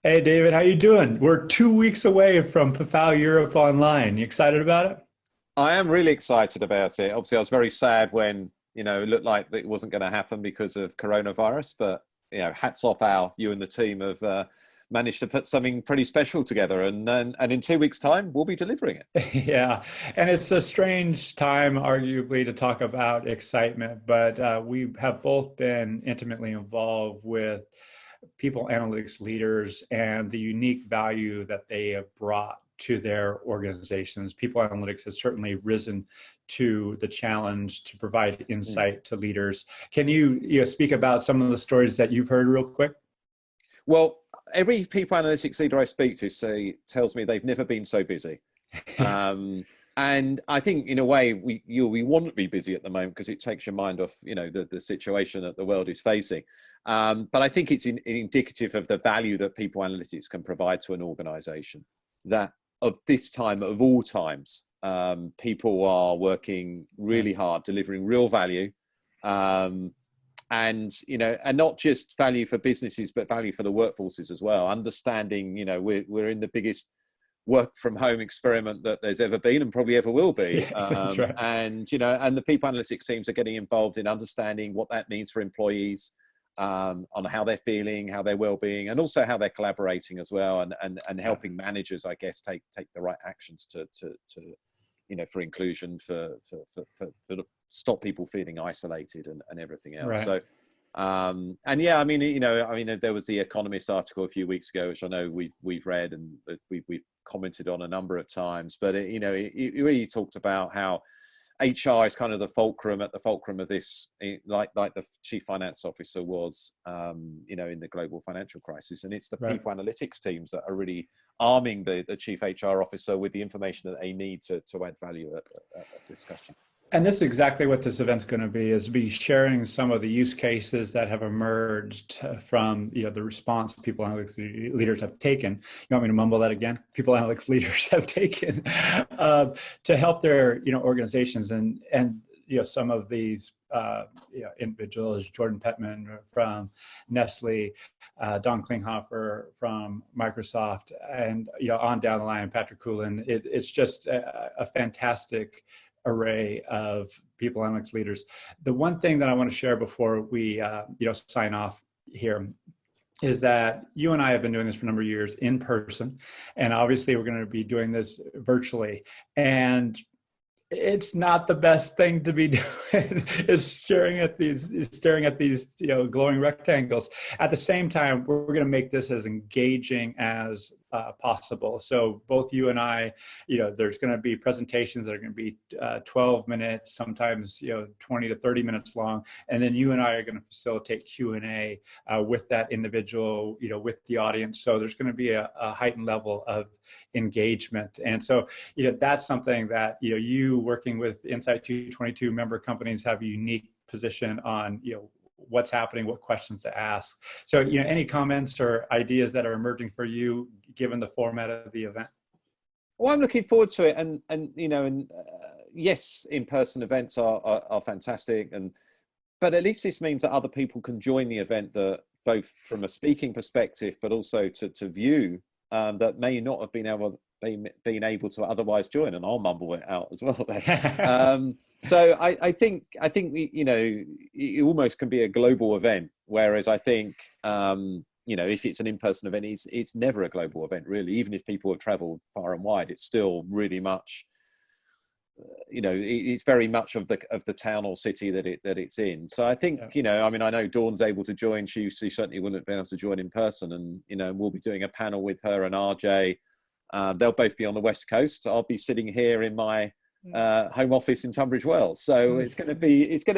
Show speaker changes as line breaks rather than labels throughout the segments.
Hey David, how you doing? We're 2 weeks away from PAFOW Europe Online. You excited about it?
I am really excited about it. Obviously, I was very sad when, it looked like it wasn't going to happen because of coronavirus, but, hats off Al, you and the team have managed to put something pretty special together. And in 2 weeks' time, we'll be delivering it.
Yeah, and it's a strange time, arguably, to talk about excitement, but we have both been intimately involved with people analytics leaders and the unique value that they have brought to their organizations. People analytics has certainly risen to the challenge to provide
Mm.
insight to leaders. Can you speak about some of the stories that you've heard real quick?
Well, every people analytics leader I speak to tells me they've never been so busy.
Yeah,
Um, and I think, in a way, we want to be busy at the moment because it takes your mind off, the situation that the world is facing. But I think it's indicative of the value that people analytics can provide to an organization. That of this time of all times, people are working
yeah,
really hard, delivering real value, um, and not just value for businesses, but value for the workforces as well. Understanding, we're in the biggest work from home experiment that there's ever been and probably ever will be.
yeah, that's right.
And the people analytics teams are getting involved in understanding what that means for employees, on how they're feeling, how their well-being, and also how they're collaborating as well, and
Yeah,
helping managers, I guess, take the right actions to for inclusion, for stop people feeling isolated and everything else.
right.
So and yeah, I mean, there was the Economist article a few weeks ago, which I know we've read and we've commented on a number of times. But it really talked about how HR is kind of the fulcrum of this, like the chief finance officer was, in the global financial crisis, and it's the
Right.
people analytics teams that are really arming the chief HR officer with the information that they need to add value at discussion.
And this is exactly what this event's going to be, is be sharing some of the use cases that have emerged from, the response people analytics leaders have taken. You want me to mumble that again? People analytics leaders have taken to help their, organizations and some of these individuals, Jordan Petman from Nestle, Don Klinghoffer from Microsoft, and on down the line, Patrick Coolin. It's just a fantastic array of people analytics leaders. The one thing that I want to share before we sign off here is that you and I have been doing this for a number of years in person, and obviously we're going to be doing this virtually. And it's not the best thing to be doing is staring at these glowing rectangles. At the same time, we're going to make this as engaging as possible. So both you and I, there's going to be presentations that are going to be 12 minutes, sometimes 20 to 30 minutes long, and then you and I are going to facilitate Q&A with that individual, with the audience. So there's going to be a heightened level of engagement, and so that's something that you working with Insight 222 member companies have a unique position on what's happening, what questions to ask. So any comments or ideas that are emerging for you given the format of the event?
Well, I'm looking forward to it, and yes, in-person events are fantastic, but at least this means that other people can join the event, that both from a speaking perspective, but also to view, that may not have been able to otherwise join, and I'll mumble it out as well there. So I think it almost can be a global event, whereas I think if it's an in-person event, it's never a global event really. Even if people have traveled far and wide, it's still really much, it's very much of the town or city that it's in. So I think,
Yeah.
I know Dawn's able to join. She certainly wouldn't have been able to join in person, and we'll be doing a panel with her and RJ. They'll both be on the West Coast. I'll be sitting here in my home office in Tunbridge Wells. So it's going to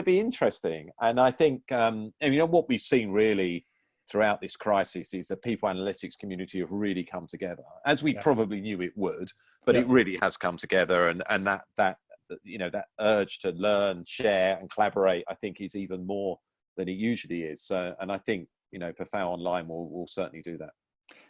be interesting. And I think what we've seen really throughout this crisis is the people analytics community have really come together, as we
Yeah.
probably knew it would, but
Yeah.
it really has come together. And that urge to learn, share, and collaborate, I think, is even more than it usually is. So, and I think PAFOW Online will certainly do that.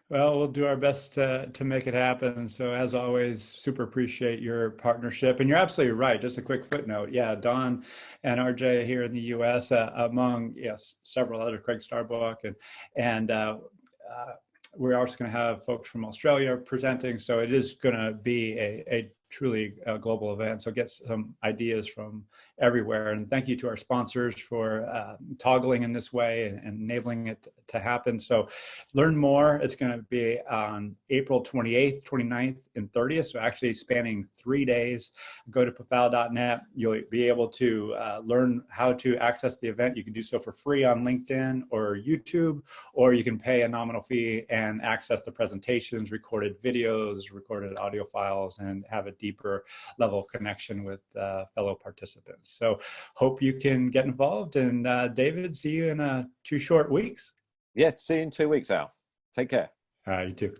Well, we'll do our best to make it happen. So as always, super appreciate your partnership. And you're absolutely right. Just a quick footnote. Yeah, Don and RJ here in the US, among several other, Craig Starbuck and we're also going to have folks from Australia presenting. So it is going to be a truly global event. So get some ideas from everywhere. And thank you to our sponsors for toggling in this way and enabling it to happen. So learn more. It's going to be on April 28th, 29th, and 30th. So actually spanning 3 days. Go to PAFOW.net. You'll be able to learn how to access the event. You can do so for free on LinkedIn or YouTube, or you can pay a nominal fee and access the presentations, recorded videos, recorded audio files, and have a deeper level of connection with fellow participants. So hope you can get involved. And David, see you in 2 short weeks.
Yeah, see you in 2 weeks, Al. Take care.
You too.